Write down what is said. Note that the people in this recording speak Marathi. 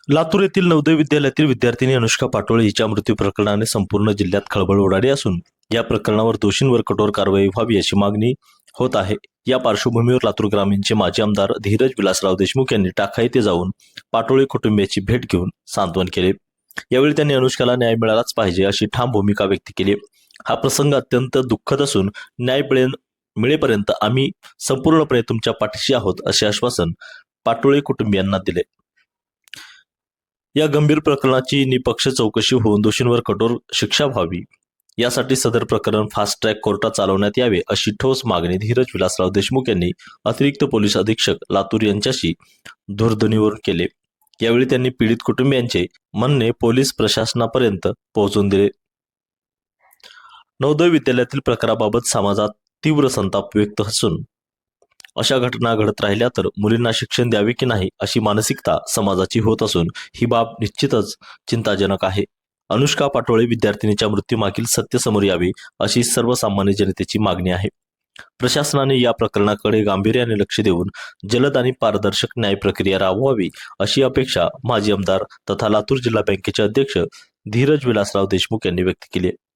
लातूर येथील नवोदय विद्यालयातील विद्यार्थिनी अनुष्का पाटोळे हिच्या मृत्यू प्रकरणाने संपूर्ण जिल्ह्यात खळबळ उडाली असून या प्रकरणावर दोषींवर कठोर कारवाई व्हावी अशी मागणी होत आहे। या पार्श्वभूमीवर लातूर ग्रामीणचे माजी आमदार धीरज विलासराव देशमुख यांनी टाका येथे जाऊन पाटोळे कुटुंबियाची भेट घेऊन सांत्वन केले। यावेळी त्यांनी अनुष्काला न्याय मिळालाच पाहिजे अशी ठाम भूमिका व्यक्त केली। हा प्रसंग अत्यंत दुःखद असून न्याय मिळेपर्यंत आम्ही संपूर्णपणे तुमच्या पाठीशी आहोत असे आश्वासन पाटोळे कुटुंबियांना दिले। या गंभीर प्रकरणाची निपक्ष चौकशी होऊन दोषींवर कठोर शिक्षा व्हावी यासाठी सदर प्रकरण फास्ट ट्रॅक कोर्टात चालवण्यात यावे अशी ठोस मागणी धीरज विलासराव देशमुख यांनी अतिरिक्त पोलीस अधीक्षक लातूर यांच्याशी दूरध्वनीवरून केले। यावेळी त्यांनी पीडित कुटुंबियांचे म्हणणे पोलीस प्रशासनापर्यंत पोहोचवून दिले। नवोदय विद्यालयातील प्रकाराबाबत समाजात तीव्र संताप व्यक्त असून अशा घटना घडत राहिल्या तर मुलींना शिक्षण द्यावे की नाही अशी मानसिकता समाजाची होत असून ही बाब निश्चितच चिंताजनक आहे। अनुष्का पाटोळे विद्यार्थिनीच्या मृत्यूमागील सत्य समोर यावे अशी सर्वसामान्य जनतेची मागणी आहे। प्रशासनाने या प्रकरणाकडे गांभीर्याने लक्ष देऊन जलद आणि पारदर्शक न्याय प्रक्रिया राबवावी अशी अपेक्षा माजी आमदार तथा लातूर जिल्हा बँकेचे अध्यक्ष धीरज विलासराव देशमुख यांनी व्यक्त केली आहे।